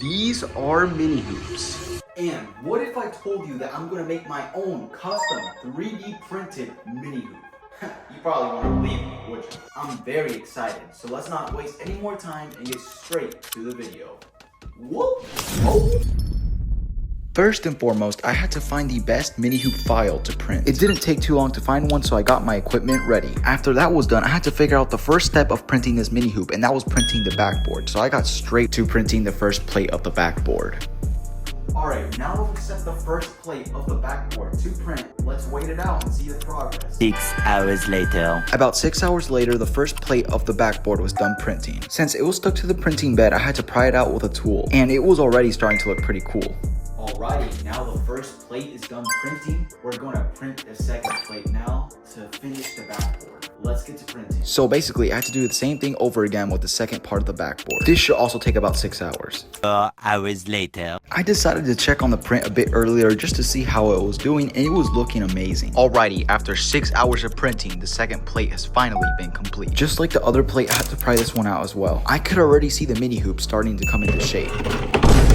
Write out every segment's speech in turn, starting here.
These are mini hoops. And what if I told you that I'm gonna make my own custom 3D printed mini hoop? You probably won't believe me, would you? I'm very excited, so let's not waste any more time and get straight to the video. Whoop! Oh! First and foremost, I had to find the best mini hoop file to print. It didn't take too long to find one, so I got my equipment ready. After that was done, I had to figure out the first step of printing this mini hoop, and that was printing the backboard. So I got straight to printing the first plate of the backboard. Alright, now that we've set the first plate of the backboard to print, let's wait it out and see the progress. 6 hours later. About 6 hours later, the first plate of the backboard was done printing. Since it was stuck to the printing bed, I had to pry it out with a tool, and it was already starting to look pretty cool. Alrighty, now the first plate is done printing. We're going to print the second plate now to finish the backboard. Let's get to printing. So basically, I had to do the same thing over again with the second part of the backboard. This should also take about 6 hours. 4 hours later. I decided to check on the print a bit earlier just to see how it was doing, and it was looking amazing. Alrighty, after 6 hours of printing, the second plate has finally been complete. Just like the other plate, I had to pry this one out as well. I could already see the mini hoop starting to come into shape.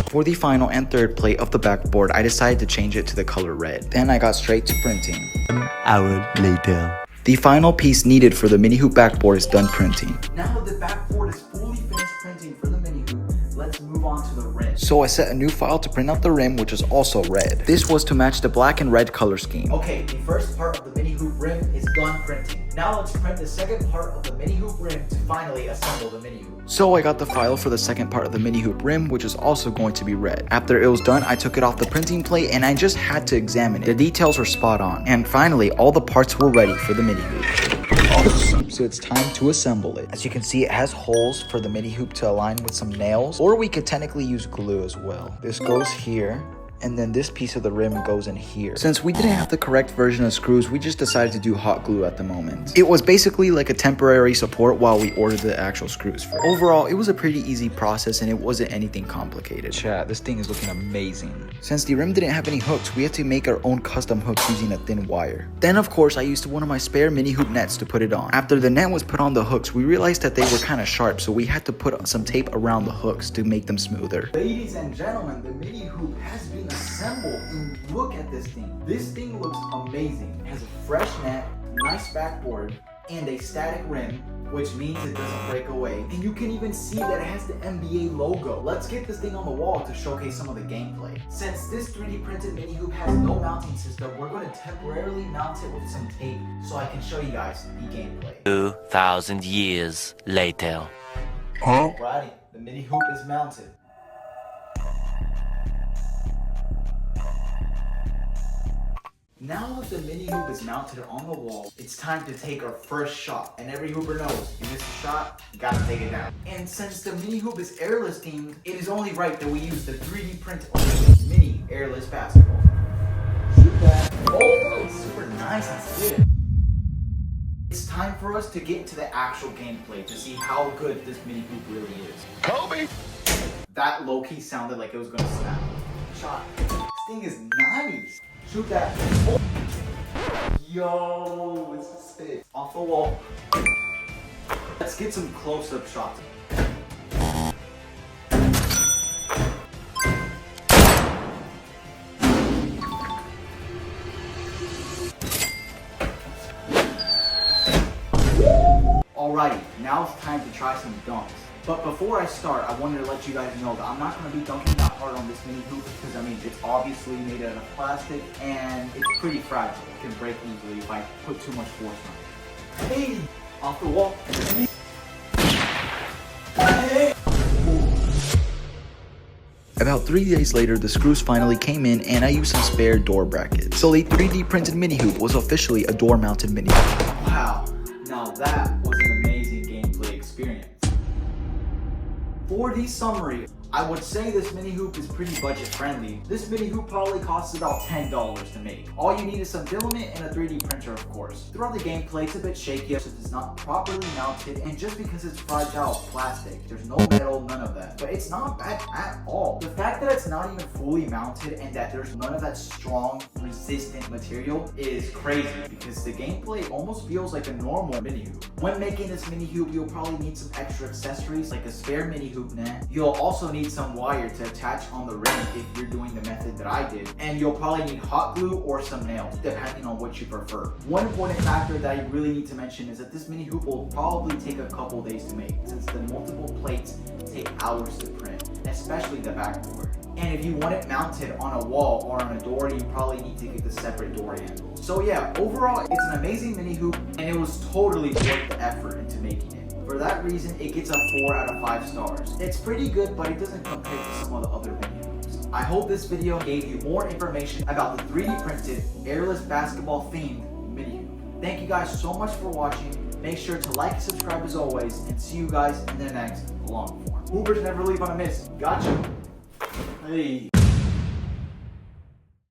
For the final and third plate of the backboard, I decided to change it to the color red. Then I got straight to printing. 1 hour later. The final piece needed for the mini hoop backboard is done printing. Now that the backboard is fully finished printing for the mini hoop, let's move on to the rim. So I set a new file to print out the rim, which is also red. This was to match the black and red color scheme. Okay, the first part of the mini hoop rim is done printing. Now let's print the second part of the mini hoop rim to finally assemble the mini hoop. So I got the file for the second part of the mini hoop rim, which is also going to be red. After it was done, I took it off the printing plate and I just had to examine it. The details were spot on. And finally, all the parts were ready for the mini hoop. So it's time to assemble it. As you can see, it has holes for the mini hoop to align with some nails, or we could technically use glue as well. This goes here, and then this piece of the rim goes in here. Since we didn't have the correct version of screws, we just decided to do hot glue at the moment. It was basically like a temporary support while we ordered the actual screws for it. Overall, it was a pretty easy process and it wasn't anything complicated. Chat, this thing is looking amazing. Since the rim didn't have any hooks, we had to make our own custom hooks using a thin wire. Then of course, I used one of my spare mini hoop nets to put it on. After the net was put on the hooks, we realized that they were kind of sharp, so we had to put some tape around the hooks to make them smoother. Ladies and gentlemen, the mini hoop has been assembled, and look at this thing. This thing looks amazing. It has a fresh net, nice backboard, and a static rim, which means it doesn't break away. And you can even see that it has the NBA logo. Let's get this thing on the wall to showcase some of the gameplay. Since this 3D printed mini hoop has no mounting system, we're going to temporarily mount it with some tape so I can show you guys the gameplay. 2,000 years later. Alrighty, the mini hoop is mounted. Now that the mini hoop is mounted on the wall, it's time to take our first shot. And every hooper knows, you miss a shot, you gotta take it down. And since the mini hoop is airless themed, it is only right that we use the 3D printed mini airless basketball. Shoot that. Oh, it's super nice and stiff. It's time for us to get to the actual gameplay to see how good this mini hoop really is. Kobe! That low-key sounded like it was gonna snap. Shot. This thing is nice. Shoot that. Oh. Yo, this is sick. Off the wall. Let's get some close-up shots. Alrighty, now it's time to try some dunks. But before I start, I wanted to let you guys know that I'm not going to be dunking that hard on this mini hoop because, I mean, it's obviously made out of plastic and it's pretty fragile. It can break easily if I put too much force on it. Hey! Off the wall. Hey! About 3 days later, the screws finally came in and I used some spare door brackets. So the 3D printed mini hoop was officially a door mounted mini hoop. Wow, now that was an amazing gameplay experience. For the summary, I would say this mini hoop is pretty budget friendly. This mini hoop probably costs about $10 to make. All you need is some filament and a 3D printer, of course. Throughout the gameplay, it's a bit shaky so it's not properly mounted, and just because it's fragile plastic, there's no metal, none of that. But it's not bad at all. The fact that it's not even fully mounted and that there's none of that strong, resistant material is crazy because the gameplay almost feels like a normal mini hoop. When making this mini hoop, you'll probably need some extra accessories like a spare mini hoop net. You'll also need need some wire to attach on the rim if you're doing the method that I did. And you'll probably need hot glue or some nails, depending on what you prefer. One important factor that I really need to mention is that this mini hoop will probably take a couple days to make, since the multiple plates take hours to print, especially the backboard. And if you want it mounted on a wall or on a door, you probably need to get the separate door handle. So yeah, overall, it's an amazing mini hoop, and it was totally worth the effort into making it. For that reason, it gets a 4 out of 5 stars. It's pretty good, but it doesn't compare to some of the other mini hoops. I hope this video gave you more information about the 3D printed, airless basketball themed mini hoop. Thank you guys so much for watching. Make sure to like and subscribe as always, and see you guys in the next long form. Hoopers never leave on a miss. Gotcha. Hey.